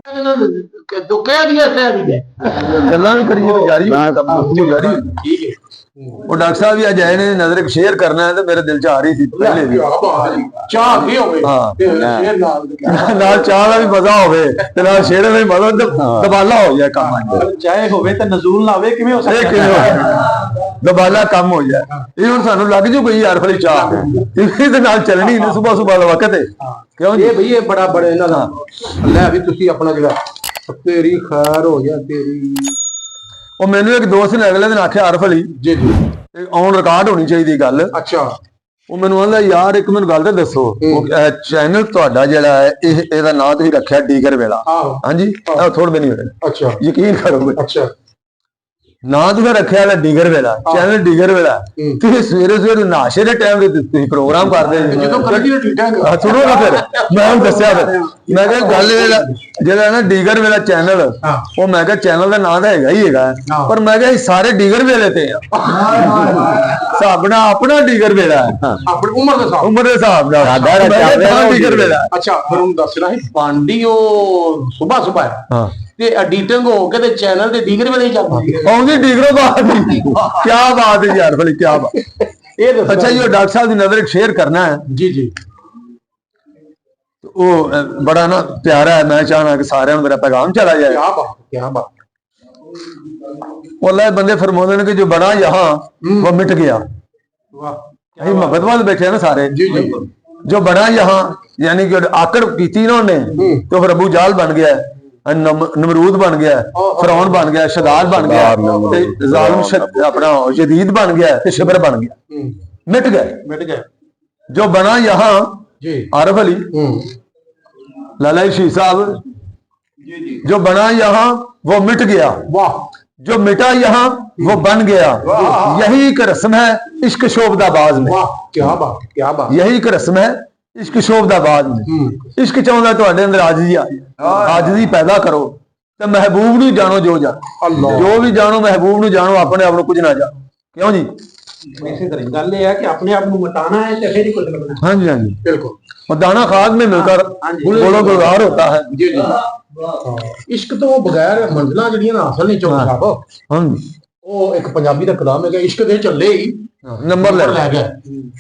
तो कह दिया गल्लां भी करिए जारी जारी ठीक है। वो डॉक्टर साहब भी अज आए ने नजर शेयर करना है तो मेरे दिल च आ रही थी पहले भी चाह भी होवे नाल चाह दा भी मजा होवे ते नाल शेर दा भी मजा दबाला हो जाए काम चाहे होवे ते नजूल ना होवे किवें हो सकदा दबाला काम हो जाए ये हुण सानू लग जू गई यार फली चाह इहदे नाल चलनी ने सुबह सुबह दा वक्त है क्यों जी भई ये बड़ा बड़े इन्हां दा ले भी तुसी अपना जेड़ा तेरी खैर हो जा तेरी ਉਹ ਮੈਨੂੰ ਇੱਕ ਦੋਸਤ ਨੇ ਅਗਲੇ ਦਿਨ ਆਖਿਆ ਆਰਫ ਅਲੀ ਜੀ ਜੀ ਔਨ ਰਿਕਾਰਡ ਹੋਣੀ ਚਾਹੀਦੀ ਗੱਲ ਅੱਛਾ ਉਹ ਮੈਨੂੰ ਕਹਿੰਦਾ ਯਾਰ ਇੱਕ ਮੈਨੂੰ ਗੱਲ ਤੇ ਦੱਸੋ ਉਹ ਚੈਨਲ ਤੁਹਾਡਾ ਜਿਹੜਾ ਹੈ ਇਹਦਾ ਨਾਂ ਤੁਸੀਂ ਰੱਖਿਆ ਡੀਗਰ ਵੇਲਾ ਹਾਂਜੀ ਥੋੜੇ ਦਿਨ ਹੀ ਹੋਏ ਅੱਛਾ ਯਕੀਨ ਕਰੋ ਅੱਛਾ ਨਾ ਤੁਸੀਂ ਰੱਖਿਆ ਹੈ ਡੀਗਰ ਵੇਲਾ ਚੈਨਲ ਡੀਗਰ ਵੇਲਾ ਤੁਸੀਂ ਸਵੇਰੇ ਸਵੇਰੇ ਨਾਸ਼ੇ ਦੇ ਟਾਈਮ ਤੇ ਤੁਸੀਂ ਪ੍ਰੋਗਰਾਮ ਕਰਦੇ ਜਦੋਂ ਕਰਦੀ ਠੀਕ ਹੈ ਸੁਣੋ ਨਾ ਫਿਰ ਮੈਂ ਉਹਨੂੰ ਦੱਸਿਆ ਫਿਰ ਮੈਂ ਕਿਹਾ ਗੱਲ ਜਿਹੜਾ ਨਾ ਡੀਗਰ ਵੇਲਾ ਚੈਨਲ ਉਹ ਮੈਂ ਕਿਹਾ ਚੈਨਲ ਦਾ ਨਾਂ ਤਾਂ ਹੈਗਾ ਹੀ ਹੈਗਾ ਪਰ ਮੈਂ ਕਿਹਾ ਸਾਰੇ ਡੀਗਰ ਵੇਲੇ ਤੇ ਆ ਸਾਬਣਾ ਆਪਣਾ ਡੀਗਰ ਵੇਲਾ ਆਪਣੀ ਉਮਰ ਦੇ ਹਿਸਾਬ ਨਾਲ ਸਾਡਾ ਡੀਗਰ ਵੇਲਾ ਅੱਛਾ ਫਿਰ ਉਹਨੂੰ ਦੱਸਣਾ ਹੈ ਪਾਂਡੀ ਉਹ ਸਵੇਰ ਸਵੇਰ ਹਾਂ ਤੇ ਐਡੀਟਿੰਗ ਹੋ ਕੇ ਤੇ ਚੈਨਲ ਤੇ ਡੀਗਰ ਵੇਲੇ ਹੀ ਚੱਲਦੀ ਆਉਂਦੀ ਡੀਗਰੋਂ ਬਾਅਦ ਕੀ ਬਾਤ ਹੈ ਯਾਰ ਬੜੀ ਕੀ ਬਾਤ ਇਹ ਦੱਸੋ ਅੱਛਾ ਜੀ ਡਾਕਟਰ ਸਾਹਿਬ ਦੀ ਨਜ਼ਰ ਸ਼ੇਅਰ ਕਰਨਾ ਹੈ ਜੀ ਜੀ ਉਹ बड़ा ना प्यारा है मैं चाहना कि सारे मेरा पैगाम चला जाए क्या बात अल्लाह बंदे फरमाते हैं कि जो बड़ा यहाँ वो मिट गया मोहब्बत वाले बैठे हैं ना सारे जो बड़ा यहाँ यानी कि आकड़ की उन्होंने तो फिर अबू जाल बन गया नमरूद बन गया फिरौन बन गया शदाद बन गया जालिम अपना यजीद बन गया शिबर बन गया मिट गए जो बना यहाँ आरफ अली लाला शी साहब जो बना यहाँ वो मिट गया जो मिटा यहाँ वो बन गया यही एक रस्म है इश्क शोभदाबाज में क्या बात यही एक रस्म है इश्क शोभदाबाज में इश्क चाहता तुहाडे अंदर आजिज़ी पैदा करो तो महबूब नूं जानो जो भी जानो महबूब नूं जानो अपने आप नूं कुछ ना जानो क्यों जी इसी तरह गल है कि अपने आप को मटाना है तो फिर ही कुछ लगना हाँ जी बिल्कुल और दाना खाद में मिलकर बोलो गुजार होता है जी जी इश्क तो बगैर मंजिला जड़ियां हासिल नहीं चौक साहब हां वो एक पंजाबी दा कलाम है कि इश्क दे चले ही नंबर ले गया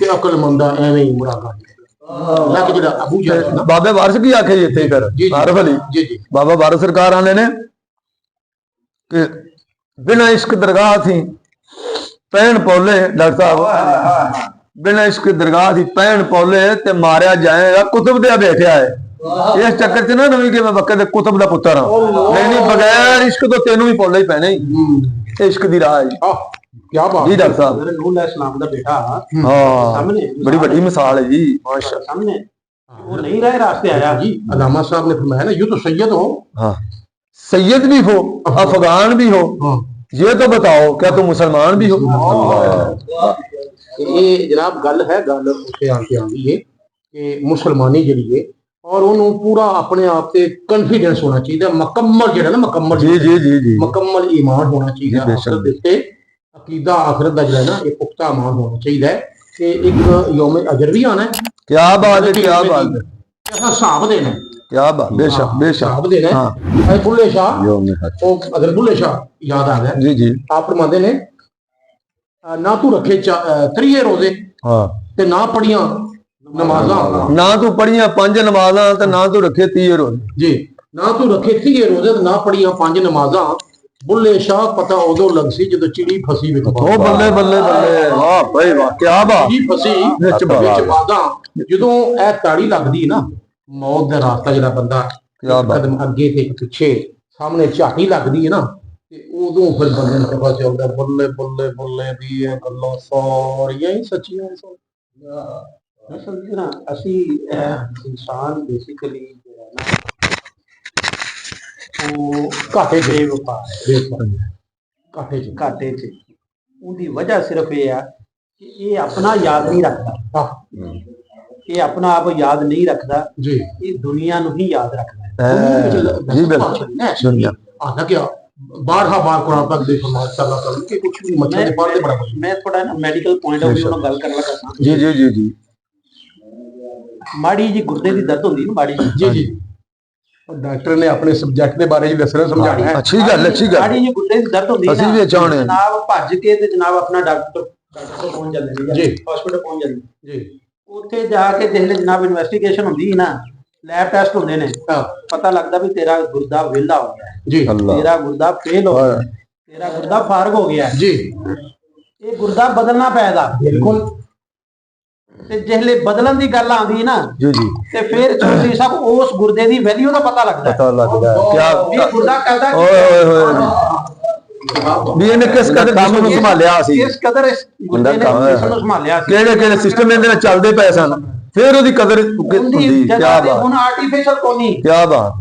ते अकल मंदा एवें ही मुरादा लग जेड़ा अबू जाल बाबे वारिस की आखे इथे फिर आरफ अली जी जी बाबा वारिस सरकार आने ने कि बिना इश्क दरगाह थी पैन पौले डॉक्टर साहब बिना इश्क दरगाह की पैन पौले ते मारिया जाएगा कुतुब दिया बैठा है इस चक्कर च ना नवी के मैं वक्त कुतुब दा पुत्र हां नहीं बगैर इश्क तो तेनू भी पौले ही पैने इश्क दी राह है क्या बात जी डॉक्टर साहब नूह अलैहिस्सलाम दा बेटा हां सामने बड़ी बड़ी मिसाल है जी माशाअल्लाह सामने वो नहीं रहे रास्ते आया जी अलामा साहब ने फरमाया ना यूं तो सैयद हो हां सैयद भी हो अफगान भी हो ये तो बताओ क्या तुम मुसलमान भी हो ये जनाब गल है गल उत्थे आके आंदी है कि मुसलमानी जिहड़ी है और उन्होंने पूरा अपने आप से कॉन्फिडेंस होना चाहिए मुकम्मल जेड़ा ना मुकम्मल जी जी जी जी मुकम्मल ईमान होना चाहिए आखिरत दे अकीदा आखिरत दा जेड़ा ना एक पुख्ता ईमान होना चाहिए कि एक यौम अजर भी आना है क्या बात है क्या बात है ऐसा हिसाब देना क्या बात बेशक हिसाब देना है बुल्ले शाह ओ अगर बुल्ले शाह याद आ गया जी जी आप फरमाते ने ना तू रखे 3 रोजे हां ते ना पढ़ियां नमाज़ां ना तू पढ़ियां 5 नमाज़ां ते ना तू रखे 30 रोजे जी ना तू रखे 30 रोजे ते ना पढ़ियां 5 नमाज़ां बुल्ले शाह पता उदो लग सी जदों चिड़ी फसी विच ओ बल्ले बल्ले बल्ले वाह भाई वाह क्या बात चिड़ी फसी विच बादां जदों ए ताड़ी लगदी ना मौत दा रास्ता जेड़ा बंदा कदम अगे ते पीछे सामने झाटी लगदी है ना ते उदों फिर बंदे नूं पता चलदा बल्ले बल्ले बल्ले दी ये गल्लां सारियां ही सच्चियां सन असल ना असी इंसान बेसिकली वो घाटे च घाटे च उनकी वजह सिर्फ ये है कि ये अपना याद नहीं रखता ये अपना आप याद नहीं रखता जी ये दुनिया नूं ही याद रखता है जी बिल्कुल आना क्या बारहा बार कुरान पाक दे फरमान अल्लाह ताला के कुछ भी मतलब दे पढ़ दे बड़ा मैं थोड़ा ना मेडिकल पॉइंट ऑफ व्यू नाल गल करन लगा जी जी जी जी माड़ी जी गुर्दे दी दर्द होंदी ना माड़ी जी जी ਡਾਕਟਰ ਨੇ ਆਪਣੇ ਸਬਜੈਕਟ ਦੇ ਬਾਰੇ ਦੱਸਣਾ ਸਮਝਾਣਾ ਹੈ। ਅੱਛੀ ਗੱਲ ਸਾਡੀ ਜੇ ਗੁੱਡੇ ਦੀ ਦਰਦ ਹੁੰਦੀ ਅਸੀਂ ਵੀ ਚਾਹੁੰਦੇ ਹਾਂ ਜਨਾਬ ਭੱਜ ਕੇ ਤੇ ਜਨਾਬ ਆਪਣਾ ਡਾਕਟਰ ਕੋਲ ਪਹੁੰਚ ਜਾਂਦੇ ਜੀ, ਹਸਪੀਟਲ ਪਹੁੰਚ ਜਾਂਦੇ ਜੀ। ਉੱਥੇ ਜਾ ਕੇ ਜਿਹਲੇ ਜਨਾਬ ਇਨਵੈਸਟੀਗੇਸ਼ਨ ਹੁੰਦੀ ਹੈ ਨਾ, ਲੈਬ ਟੈਸਟ ਹੁੰਦੇ ਨੇ, ਪਤਾ ਲੱਗਦਾ ਵੀ ਤੇਰਾ ਗੁਰਦਾ ਵਿਹਲਾ ਹੋ ਗਿਆ ਜੀ, ਤੇਰਾ ਗੁਰਦਾ ਫੇਲ ਹੋ ਗਿਆ, ਤੇਰਾ ਗੁਰਦਾ ਫਾਰਗ ਹੋ ਗਿਆ ਜੀ। ਇਹ ਗੁਰਦਾ ਬਦਲਣਾ ਪੈਦਾ ਬਿਲਕੁਲ। ਤੇ ਜਿਹਲੇ ਬਦਲਣ ਦੀ ਗੱਲ ਆਉਂਦੀ ਨਾ ਜੀ ਜੀ, ਤੇ ਫਿਰ ਚੌਧਰੀ ਸਾਹਿਬ ਉਸ ਗੁਰਦੇ ਦੀ ਵੈਲਿਊ ਦਾ ਪਤਾ ਲੱਗਦਾ ਕਿਆ ਗੁਰਦਾ ਕਰਦਾ ਓਏ ਹੋਏ ਵੀ ਇਹਨੇ ਕਿਸ ਕਦਰ ਕੰਮ ਨੂੰ ਸੰਭਾਲਿਆ ਸੀ, ਕਿਸ ਕਦਰ ਇਸ ਗੁਰਦੇ ਨੇ ਇਸ ਨੂੰ ਸੰਭਾਲਿਆ ਸੀ, ਕਿਹੜੇ ਕਿਹੜੇ ਸਿਸਟਮ ਇਹਦੇ ਨਾਲ ਚੱਲਦੇ ਪਏ ਸਨ, ਫਿਰ ਉਹਦੀ ਕਦਰ ਹੁੰਦੀ। ਕੀ ਬਾਤ, ਹੁਣ ਆਰਟੀਫੀਸ਼ੀਅਲ ਕੋਨੀ, ਕੀ ਬਾਤ,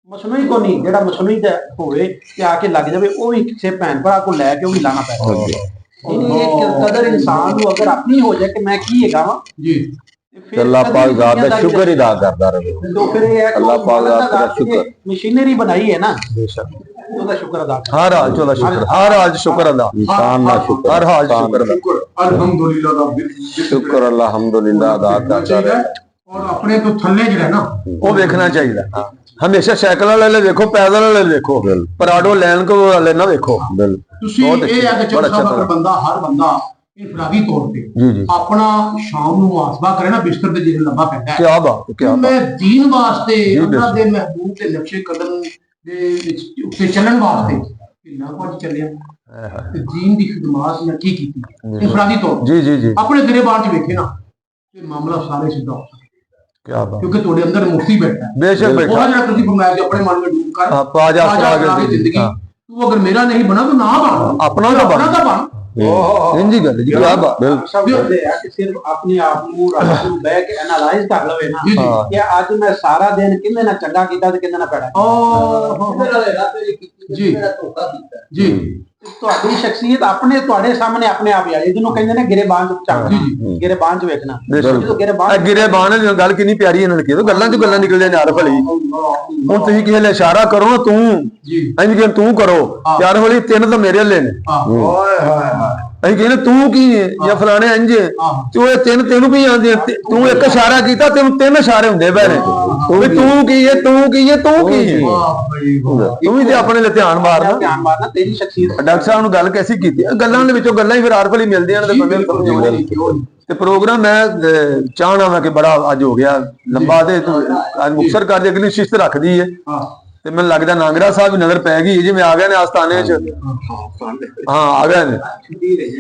ਮਸਨੂਈ ਕੋਨੀ, ਜਿਹੜਾ ਮਸਨੂਈ ਦਾ ਹੋਵੇ ਤੇ ਆ ਕੇ ਲੱਗ ਜਾਵੇ, ਉਹ ਵੀ ਕਿਸੇ ਭੈਣ ਭਰਾ ਕੋਲ ਲੈ ਕੇ ਉਹ ਵੀ ਲਾਣਾ ਪੈਂਦਾ। ਇਹ ਕਦਰ ਇਨਸਾਨ ਨੂੰ ਅਗਰ ਆਪਣੀ ਹੋ ਜਾਏ ਕਿ ਮੈਂ ਕੀ ਹੈਗਾ ਵਾ ਜੀ, ਅੱਲਾਹ ਪਾਕ ਦਾ ਸ਼ੁਕਰ ਹੀ ਅਦਾ ਕਰਦਾ ਰਹੇ। तो फिर ये अल्लाह पाक का शुक्र, मशीनरी बनाई है ना, बेशक ਉਹਦਾ ਸ਼ੁਕਰ ਅਦਾ ਕਰ। हर हाल चोला शुक्र, हर हाल शुक्र अदा, इंसान ना शुक्र, हर हाल शुक्र अदा, अल्हम्दुलिल्लाह दा शुक्र अल्हम्दुलिल्लाह अदा करदा रहे। और अपने तो थल्ले ਜਿਹੜਾ ਨਾ ਉਹ ਵੇਖਣਾ ਚਾਹੀਦਾ ਹਮੇਸ਼ਾ। ਸਾਈਕਲ ਵਾਲੇ ਵੇਖੋ, ਪੈਦਲ ਵਾਲੇ ਵੇਖੋ, ਪਰ ਆਟੋ ਲੈਣ ਕੋ ਵਾਲੇ ਨਾ ਵੇਖੋ। ਤੁਸੀਂ ਇਹ ਆ ਕਿ ਚਲੋ ਸਭ ਬੰਦਾ, ਹਰ ਬੰਦਾ ਇਨਫਰਾਦੀ ਤੌਰ ਤੇ ਆਪਣਾ ਸ਼ਾਮ ਨੂੰ ਮੁਹਾਸਬਾ ਕਰੇ ਨਾ, ਬਿਸਤਰ ਤੇ ਜਿਹੜੇ ਲੰਬਾ ਪੈਂਦਾ ਹੈ, ਕੀ ਬਾਤ, ਕੀ ਬਾਤ, ਮੈਂ ਦੀਨ ਵਾਸਤੇ ਉਹਨਾਂ ਦੇ ਮਹਿਬੂਬ ਦੇ ਨਕਸ਼ੇ ਕਦਮ ਦੇ ਵਿੱਚ ਉੱਤੇ ਚੱਲਣ ਵਾਸਤੇ ਕਿੰਨਾ ਕੁਝ ਚੱਲਿਆ ਤੇ ਦੀਨ ਦੀ ਖਿਦਮਤ ਮੈਂ ਕੀ ਕੀਤੀ ਇਨਫਰਾਦੀ ਤੌਰ ਜੀ ਜੀ ਜੀ, ਆਪਣੇ ਗਰੇਬਾਨ ਚ ਵੇਖੇ ਨਾ ਇਹ ਮਾਮਲਾ ਸਾਰੇ ਸਿੱਧਾ ਹੋ ਸਕਦਾ। ਕੀ ਬਾਤ, ਕਿਉਂਕਿ ਤੁਹਾਡੇ ਅੰਦਰ ਮੁਕਤੀ ਬੈਠਾ ਹੈ, ਬੇਸ਼ੱਕ ਬੈਠਾ। ਉਹ ਜਿਹੜਾ ਤੁਸੀਂ ਫਰਮਾਇਆ ਕਿ ਆਪਣੇ ਮਨ ਵਿੱਚ ਡੂਬ ਕਰ ਪਾ ਜਾ ਜ਼ਿੰਦਗੀ, ਤੂੰ ਅਗਰ ਮੇਰਾ ਨਹੀਂ ਬਣਾ ਤੂੰ ਨਾ ਬਣ, ਆਪਣਾ ਤਾਂ ਬਣ। ਇੰਜੀ ਗੱਲ ਜੀ, ਕੀ ਬਾਤ, ਸਭ ਕਹਿੰਦੇ ਆ ਕਿ ਸਿਰਫ ਆਪਣੇ ਆਪ ਨੂੰ ਰੱਬ ਨੂੰ ਬਹਿ ਕੇ ਐਨਾਲਾਈਜ਼ ਕਰ ਲਵੇ ਨਾ ਕਿ ਅੱਜ ਮੈਂ ਸਾਰਾ ਦਿਨ ਕਿੰਨੇ ਨਾਲ ਚੰਗਾ ਕੀਤਾ ਤੇ ਕਿੰਨੇ ਨਾਲ ਭੈੜਾ ਕੀਤਾ। ਜੀ ਜੀ, ਤੁਹਾਡੀ ਸ਼ਖਸੀਅਤ ਆਪਣੇ ਤੁਹਾਡੇ ਸਾਹਮਣੇ ਆਪਣੇ ਆਪ ਹੀ ਆ, ਜਿਹਨੂੰ ਕਹਿੰਦੇ ਨੇ ਗਿਰੇਬਾਨ ਚ ਝਾਕਣਾ, ਗਿਰੇਬਾਨ ਚ ਵੇਖਣਾ। ਜਦੋਂ ਗਿਰੇਬਾਨ ਦੀ ਗੱਲ ਕਿੰਨੀ ਪਿਆਰੀ ਇਹਨਾਂ ਨੇ ਕੀਤੀ, ਗੱਲਾਂ ਚ ਗੱਲਾਂ ਨਿਕਲਦੀਆਂ ਨੇ ਆਰਫ ਅਲੀ। ਹੁਣ ਤੁਸੀਂ ਕਿਸੇ ਲਈ ਇਸ਼ਾਰਾ ਕਰੋ ਨਾ, ਤੂੰ ਇੰਜ ਕਿ ਤੂੰ ਕਰੋ, ਯਾਰ ਹੋਲੀ ਤਿੰਨ ਤਾਂ ਮੇਰੇ ਹੱਲੇ ਨੇ। ਅਸੀਂ ਕਹਿੰਦੇ ਤੂੰ ਕੀ ਹੈ ਜਾਂ ਫਲਾਣੇ ਇੰਜ ਤੇ ਉਹ ਤਿੰਨ ਤੈਨੂੰ ਵੀ ਆਉਂਦੇ, ਤੂੰ ਇੱਕ ਇਸ਼ਾਰਾ ਕੀਤਾ ਤੈਨੂੰ ਤਿੰਨ ਇਸ਼ਾਰੇ ਹੁੰਦੇ ਪਏ ਨੇ, ਤੂੰ ਕੀ ਹੈ, ਤੂੰ ਕੀ ਹੈ, ਤੂੰ ਕੀ ਹੈ। ਤੂੰ ਵੀ ਤੇ ਆਪਣੇ ਲਈ ਧਿਆਨ ਮਾਰਨਾ। ਤੇਰੀ ਸ਼ਖਸੀਅਤ ਡਾਕਟਰ ਸਾਹਿਬ ਨੂੰ ਗੱਲ ਕੈਸੀ ਕੀਤੀ, ਗੱਲਾਂ ਦੇ ਵਿੱਚੋਂ ਗੱਲਾਂ ਹੀ ਫਿਰ ਆਰਫ ਅਲੀ ਮਿਲਦੀਆਂ ਨੇ ਤੇ ਬੰਦੇ ਨੂੰ ਸਮਝਾਉਣੇ। ਤੇ ਪ੍ਰੋਗਰਾਮ ਮੈਂ ਚਾਹਣਾ ਵਾ ਕਿ ਬੜਾ ਅੱਜ ਹੋ ਗਿਆ ਲੰਬਾ, ਤੇ ਅੱਜ ਮੁਕਤਸਰ ਕਰ ਦੇ ਅਗਲੀ ਸ਼ਿਸ਼ਤ ਰੱਖਦੀ ਹੈ ਤੇ ਮੈਨੂੰ ਲੱਗਦਾ ਨਾਂਗਰਾ ਸਾਹਿਬ ਵੀ ਨਜ਼ਰ ਪੈ ਗਈ, ਜਿਵੇਂ ਆ ਗਏ ਨੇ ਆਸਤਾਨੇ ਚ। ਹਾਂ ਆ ਗਏ ਨੇ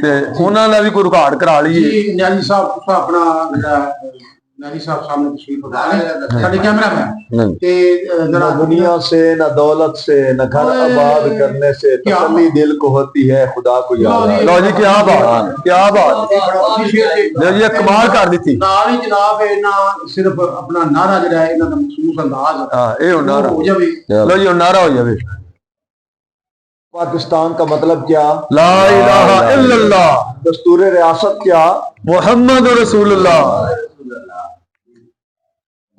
ਤੇ ਉਹਨਾਂ ਦਾ ਵੀ ਕੋਈ ਰਿਕਾਰਡ ਕਰਾ ਲਈਏ। ਨਿਆਜੀ ਸਾਹਿਬ ਆਪਣਾ ਜਿਹੜਾ नियाज़ी साहब सामने तशरीफ ला रहे हैं, कैमरा मैन ते जरा दुनिया से न दौलत से न घर आबाद करने से तसल्ली दिल को होती है खुदा को याद। लो जी क्या बात, क्या बात, लो जी कमाल कर दी थी। नाल ही जनाब इना सिर्फ अपना नारा जड़ा है इना दा मखसूस अंदाज हां ए नारा हो जावे। लो जी नारा हो जावे। पाकिस्तान का मतलब क्या? ला इलाहा इल्लल्लाह। दस्तूर रियासत क्या? मोहम्मद रसूलुल्लाह।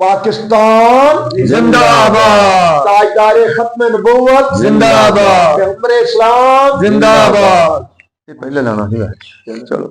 पाकिस्तान जिंदाबाद। ताजदार खत्म नबूवत जिंदाबाद। पैगंबर इस्लाम जिंदाबाद। ये पहले लाना है, चलो।